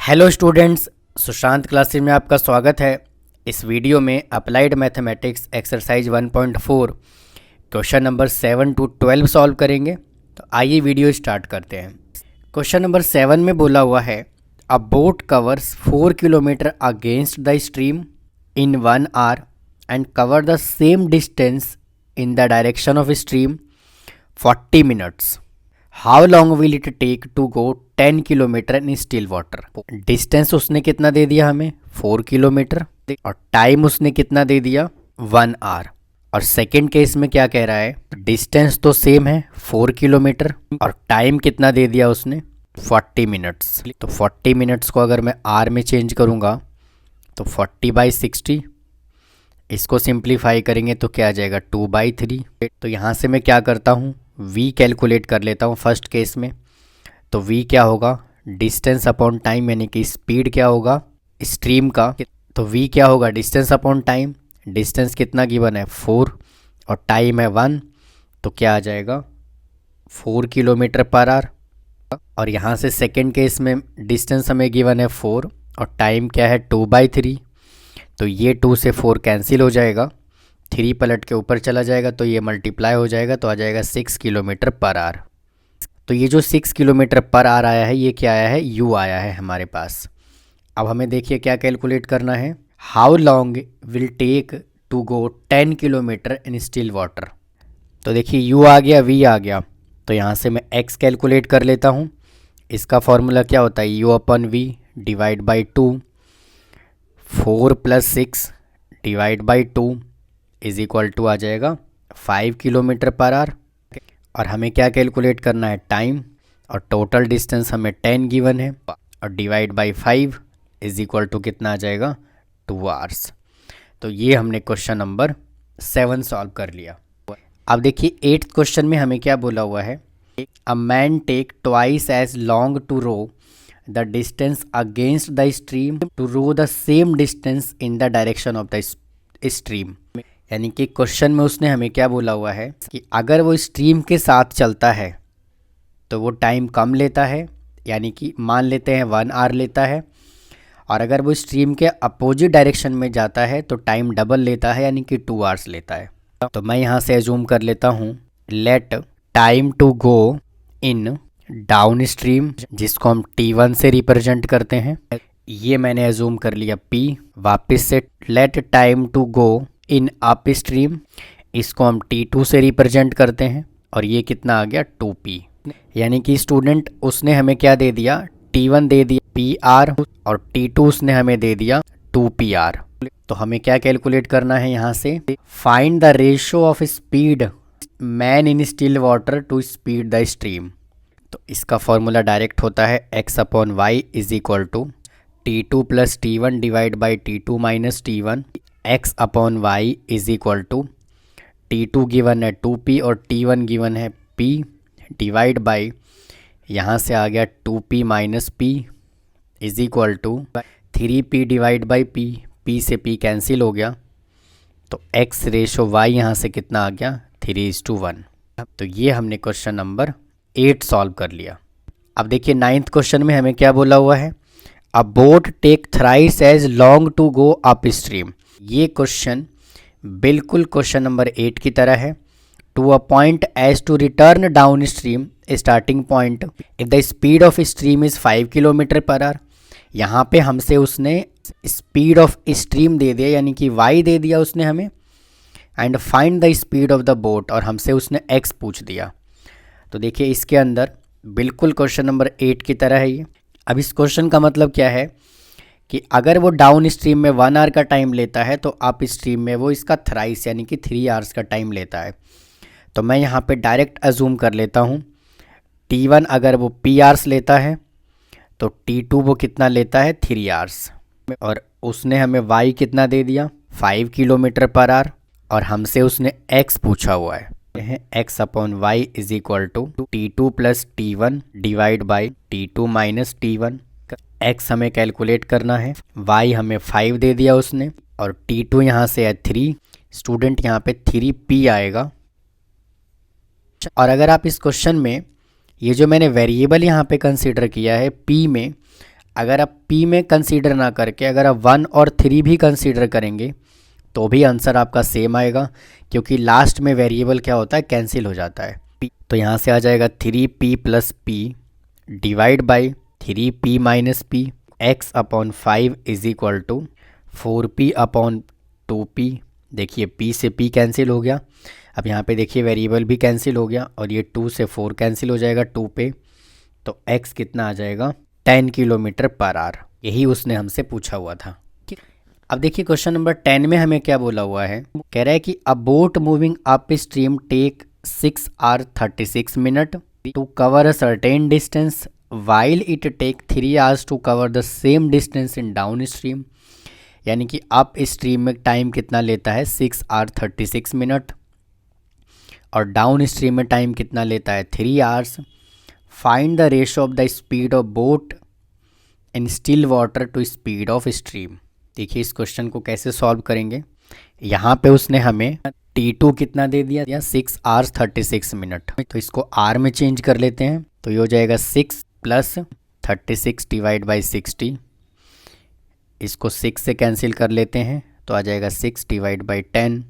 Hello students, Sushant classes में आपका स्वागत है। इस वीडियो में applied mathematics exercise 1.4 question number 7 to 12 solve करेंगे। तो आइए वीडियो स्टार्ट करते हैं। क्वेश्चन नंबर 7 में बोला हुआ है a boat covers 4 kilometre against the stream in 1 hour and cover the same distance in the direction of stream 40 minutes. How long will it take to go 10 kilometre in still water. Distance उसने कितना दे दिया हमें 4 kilometre और time उसने कितना दे दिया 1 our. और second case में क्या कह रहा है, डिस्टेंस तो सेम है 4 किलोमीटर और टाइम कितना दे दिया उसने 40 मिनट्स। तो 40 मिनट्स को अगर मैं आर में चेंज करूँगा तो 40/60, इसको सिंप्लीफाई करेंगे तो क्या आ जाएगा 2/3। तो यहाँ से मैं क्या करता हूँ, v कैलकुलेट कर लेता हूँ फर्स्ट केस में। तो v क्या होगा, डिस्टेंस अपॉन टाइम, यानी कि स्पीड क्या होगा स्ट्रीम का। तो v क्या होगा, डिस्टेंस अपॉन टाइम। डिस्टेंस कितना गिवन है 4 और टाइम है 1, तो क्या आ जाएगा 4 किलोमीटर पर आवर। और यहाँ से सेकेंड केस में डिस्टेंस हमें गिवन है 4 और टाइम क्या है 2/3। तो ये 2 से 4 कैंसिल हो जाएगा, 3 पलट के ऊपर चला जाएगा तो ये मल्टीप्लाई हो जाएगा, तो आ जाएगा 6 किलोमीटर पर आवर। तो ये जो 6 किलोमीटर पर आवर आया है ये क्या आया है, u आया है हमारे पास। अब हमें देखिए क्या कैलकुलेट करना है, how long will take to go 10 kilometre in still water. तो देखिए u आ गया, v आ गया, तो यहाँ से मैं x कैलकुलेट कर लेता हूँ। इसका फॉर्मूला क्या होता है, u/v divide by 2, 4 + 6 divide by 2 is equal to आ जाएगा 5 किलोमीटर पर आवर। और हमें क्या कैलकुलेट करना है, टाइम, और टोटल डिस्टेंस हमें 10 गिवन है और divide by 5 is equal to कितना आ जाएगा 2 आवर्स। तो ये हमने क्वेश्चन नंबर 7 सॉल्व कर लिया। अब देखिए 8th क्वेश्चन में हमें क्या बोला हुआ है, a man take twice as long to row the distance against the stream to row the same distance in the direction of the stream. यानी कि क्वेश्चन में उसने हमें क्या बोला हुआ है कि अगर वो स्ट्रीम के साथ चलता है तो वो टाइम कम लेता है, यानी कि मान लेते हैं 1 आवर लेता है। और अगर वो स्ट्रीम के अपोजिट डायरेक्शन में जाता है तो टाइम डबल लेता है, यानी कि 2 आवर्स लेता है। तो मैं यहाँ से एज्यूम कर लेता हूँ, let time to go in downstream, जिसको हम T1 से रिप्रेजेंट करते हैं, ये मैंने एज्यूम कर लिया P। वापस से let time to go in upstream, इसको हम T2 से रिप्रेजेंट करते हैं और ये कितना आ गया 2P। यानी कि स्टूडेंट उसने हमें क्या दे दिया, T1 दे दिया PR और T2 उसने हमें दे दिया 2PR। तो हमें क्या कैलकुलेट करना है यहाँ से, find the ratio of speed man in still water to speed the stream. तो इसका फॉर्मूला डायरेक्ट होता है x/y is equal to T2 + T1 divide by T2 - T1। x/y is equal to T2 given है 2P और T1 given है P divide by, यहाँ से आ गया 2P - P is equal to 3P divide by P। P से P cancel हो गया, तो x/y यहाँ से कितना आ गया 3:1। तो ये हमने क्वेश्चन नंबर 8 सॉल्व कर लिया। अब देखिए 9th क्वेश्चन में हमें क्या बोला हुआ है, a boat take thrice as long to go upstream. ये क्वेश्चन बिल्कुल क्वेश्चन नंबर 8 की तरह है। To a point as to return downstream starting point if the speed of stream is 5 kilometre per hour. यहाँ पे हमसे उसने speed of stream दे दिया, यानी कि y दे दिया उसने हमें, and find the speed of the boat, और हमसे उसने x पूछ दिया। तो देखिए इसके अंदर बिल्कुल क्वेश्चन नंबर 8 की तरह है ये। अब इस क्वेश्चन का मतलब क्या है कि अगर वो डाउन स्ट्रीम में 1 आवर का टाइम लेता है तो अप स्ट्रीम में वो इसका थ्राइस यानी कि 3 आवर्स का टाइम लेता है। तो मैं यहाँ पे डायरेक्ट अजूम कर लेता हूँ, T1 अगर वो P आवर्स लेता है तो T2 वो कितना लेता है 3 आवर्स। और उसने हमें y कितना दे दिया 5 किलोमीटर पर आवर, और हमसे उसने x पूछा हुआ है x/y is equal to T2 + T1 divide by T2 - T1। x हमें कैलकुलेट करना है, y हमें 5 दे दिया उसने, और T2 यहाँ से है 3। स्टूडेंट यहाँ पे 3P आएगा। और अगर आप इस क्वेश्चन में ये जो मैंने वेरिएबल यहाँ पे कंसीडर किया है P में, अगर आप P में कंसीडर ना करके अगर आप 1 और 3 भी कंसीडर करेंगे तो भी आंसर आपका सेम आएगा, क्योंकि लास्ट में वेरिएबल क्या होता है, कैंसिल हो जाता है। तो यहाँ से आ जाएगा 3p plus P divide by 3p minus P X upon 5 is equal to 4p upon 2p। देखिए p से p कैंसिल हो गया, अब यहाँ पे देखिए वेरिएबल भी कैंसिल हो गया और ये 2 से 4 कैंसिल हो जाएगा 2 पे, तो x कितना आ जाएगा 10 किलोमीटर पर आवर। यही उसने हमसे पूछा हुआ था। अब देखिए क्वेश्चन नंबर 10 में हमें क्या बोला हुआ है, कह रहा है कि a boat moving upstream take 6 hour 36 minute to cover a certain distance while it take 3 hours to cover the same distance in downstream. यानी कि अप स्ट्रीम में टाइम कितना लेता है 6 आवर 36 मिनट और डाउन स्ट्रीम में time कितना लेता है 3 hours. Find the ratio of the speed of boat in still water to speed of stream. देखिए इस क्वेश्चन को कैसे सॉल्व करेंगे। यहाँ पे उसने हमें T2 कितना दे दिया 6 आवर्स 36 मिनट, तो इसको R में चेंज कर लेते हैं, तो ये हो जाएगा 6 प्लस 36 डिवाइड बाई 60। इसको 6 से कैंसिल कर लेते हैं तो आ जाएगा 6 डिवाइड बाई 10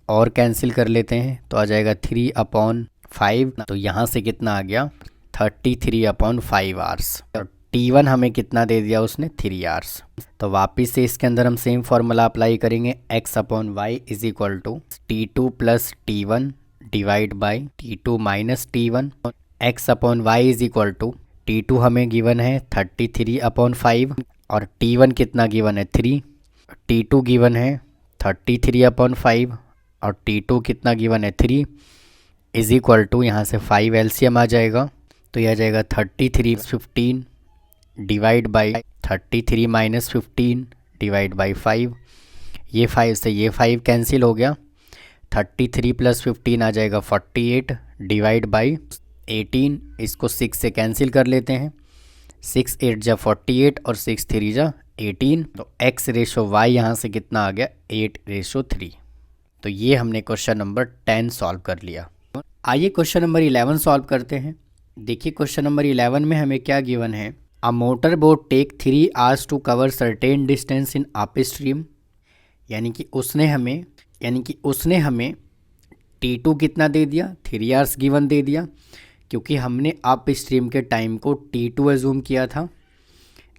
और कैंसिल कर लेते हैं तो आ जाएगा 3 अपॉन 5। तो यहाँ से कितना आ गया 33 अपॉन 5 आवर्स। और T1 हमें कितना दे दिया उसने 3 आवर्स। तो वापिस से इसके अंदर हम सेम फार्मूला अप्लाई करेंगे, x upon Y is equal to T2 plus T1 divide by T2 minus T1। x upon Y is equal to T2 हमें गिवन है 33 अपॉन 5 और T1 कितना गिवन है 3। T2 गिवन है 33 अपॉन 5 और T2 कितना given है 3 इज इक्वल टू यहाँ से 5 एलसीएम आ जाएगा, तो यह आ जाएगा 33 15 divide by 33 minus 15 divide by 5। ये 5 से ये 5 कैंसिल हो गया, 33 प्लस 15 आ जाएगा 48 डिवाइड बाई 18। इसको 6 से कैंसिल कर लेते हैं, 6 8 जा 48 और 6 3 जा 18। तो x रेशो y यहाँ से कितना आ गया 8:3। तो ये हमने क्वेश्चन नंबर 10 सॉल्व कर लिया। आइए क्वेश्चन नंबर 11 सॉल्व करते हैं। देखिए क्वेश्चन नंबर 11 में हमें क्या गिवन है, a motor boat take 3 hours to cover certain distance in upstream. यानी कि उसने हमें T2 कितना दे दिया 3 आवर्स गिवन दे दिया, क्योंकि हमने अप स्ट्रीम के टाइम को T2 एज्यूम किया था।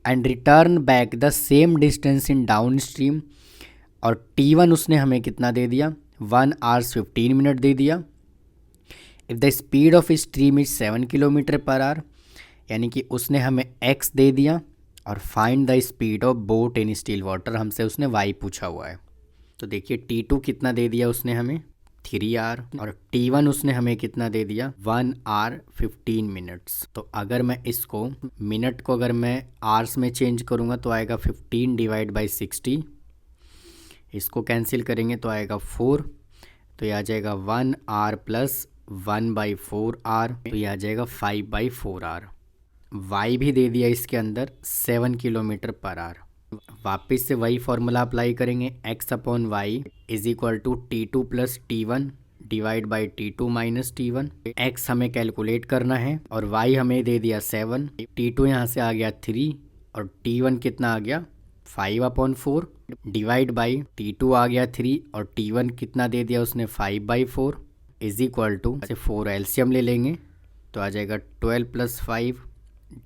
And return back the same distance in down stream, और T1 उसने हमें कितना दे दिया 1 आवर्स 15 मिनट दे दिया। If the speed of stream is 7 kilometre per our, यानी कि उसने हमें x दे दिया और find the speed of boat in still water हमसे उसने y पूछा हुआ है। तो देखिए T2 कितना दे दिया उसने हमें 3 आवर और T1 उसने हमें कितना दे दिया 1 आवर 15 मिनट्स। तो अगर मैं इसको मिनट को अगर मैं आवर्स में चेंज करूँगा तो आएगा 15 डिवाइड बाई 60। इसको कैंसिल करेंगे तो आएगा 4, तो ये आ जाएगा 1 आवर प्लस 1/4 आवर, तो ये आ जाएगा 5/4 आवर। y भी दे दिया इसके अंदर 7 किलोमीटर पर आवर। वापस से वही फॉर्मूला अप्लाई करेंगे, x upon Y is equal to T2 plus T1 divide by T2 minus T1। x हमें कैलकुलेट करना है और y हमें दे दिया 7, T2 यहाँ से आ गया 3 और T1 कितना आ गया 5/4 डिवाइड बाई T2 आ गया 3 और T1 कितना दे दिया उसने 5/4 इज इक्वल टू 4 एलसीएम ले लेंगे तो आ जाएगा 12 प्लस 5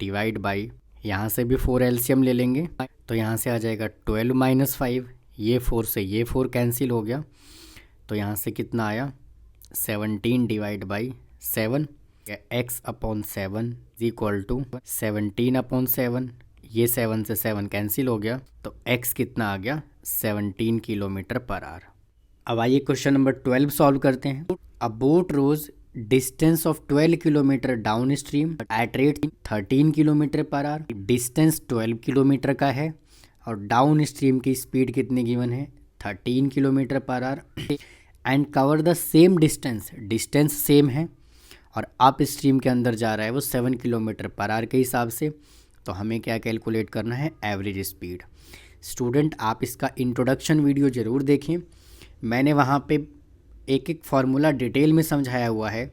डिवाइड बाई यहाँ से भी 4 एलसीएम ले लेंगे तो यहाँ से आ जाएगा 12 माइनस 5, ये 4 से ये 4 कैंसिल हो गया, तो यहाँ से कितना आया 17 divide by 7। x upon 7 is equal to 17/7, ये 7 से 7 कैंसिल हो गया, तो x कितना आ गया 17 किलोमीटर पर आवर। अब आइए क्वेश्चन नंबर 12 सॉल्व करते हैं। A boat rows distance of 12 kilometre downstream at rate 13 kilometre per hour. Distance 12 kilometre का है और डाउन स्ट्रीम की स्पीड कितनी गिवन है 13 kilometre per hour. And cover the same distance same है और अप स्ट्रीम के अंदर जा रहा है वो 7 किलोमीटर पर आवर के हिसाब से। तो हमें क्या कैलकुलेट करना है एवरेज स्पीड। स्टूडेंट आप इसका इंट्रोडक्शन वीडियो ज़रूर देखें, मैंने वहाँ पे एक एक फार्मूला डिटेल में समझाया हुआ है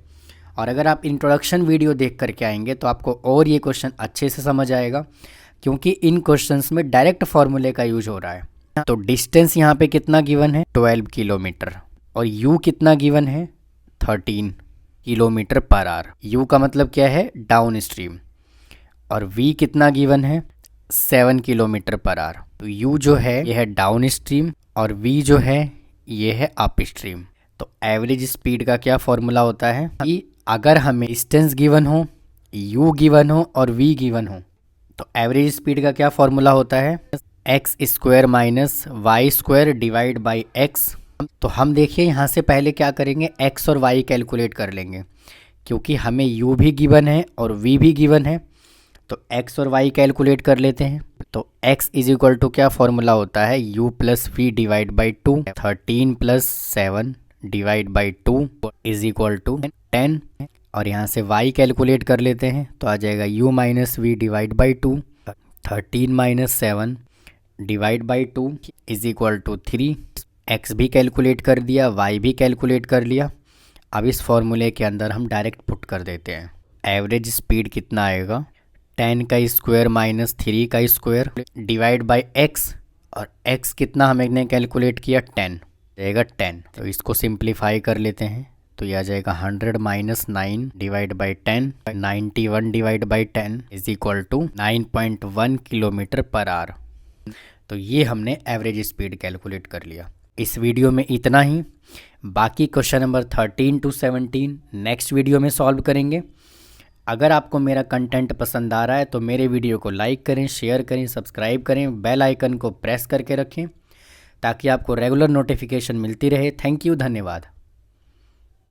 और अगर आप इंट्रोडक्शन वीडियो देख करके आएंगे तो आपको और ये क्वेश्चन अच्छे से समझ आएगा। क्योंकि इन क्वेश्चंस में डायरेक्ट फॉर्मूले का यूज हो रहा है। तो डिस्टेंस यहाँ पे कितना गिवन है 12 किलोमीटर, और u कितना गिवन है 13 किलोमीटर पर आवर। u का मतलब क्या है डाउन स्ट्रीम, और v कितना गिवन है 7 किलोमीटर पर आवर। तो u जो है यह है डाउन स्ट्रीम और v जो है ये है अप स्ट्रीम। तो एवरेज स्पीड का क्या फॉर्मूला होता है कि अगर हमें डिस्टेंस गिवन हो, u गिवन हो और v गिवन हो, तो एवरेज स्पीड का क्या फॉर्मूला होता है X square minus Y square divide by X. तो हम देखिए यहाँ से पहले क्या करेंगे, x और y कैलकुलेट कर लेंगे, क्योंकि हमें u भी गिवन है और v भी गिवन है। तो x और y कैलकुलेट कर लेते हैं। तो x इज इक्वल टू क्या फॉर्मूला होता है u plus V divide by 2, 13 plus 7 divide by 2 is equal to 10। और यहाँ से y कैलकुलेट कर लेते हैं, तो आ जाएगा u minus V divide by 2, 13 minus 7 divide by 2 is equal to 3। x भी कैलकुलेट कर दिया, y भी कैलकुलेट कर लिया। अब इस फॉर्मूले के अंदर हम डायरेक्ट पुट कर देते हैं। एवरेज स्पीड कितना आएगा 10 का स्क्वायर माइनस 3 का स्क्वायर डिवाइड बाई x, और x कितना हमने कैलकुलेट किया 10, जाएगा 10। तो इसको सिंप्लीफाई कर लेते हैं, तो यह आ जाएगा 100 minus 9 divide by 10, 91 divide by 10 is equal to 9.1 kilometre per hour. तो ये हमने एवरेज स्पीड कैलकुलेट कर लिया। इस वीडियो में इतना ही, बाकी क्वेश्चन नंबर 13 टू 17 नेक्स्ट वीडियो में सॉल्व करेंगे। अगर आपको मेरा कंटेंट पसंद आ रहा है तो मेरे वीडियो को लाइक करें, शेयर करें, सब्सक्राइब करें, बेल आइकन को प्रेस करके रखें ताकि आपको रेगुलर नोटिफिकेशन मिलती रहे। थैंक यू, धन्यवाद।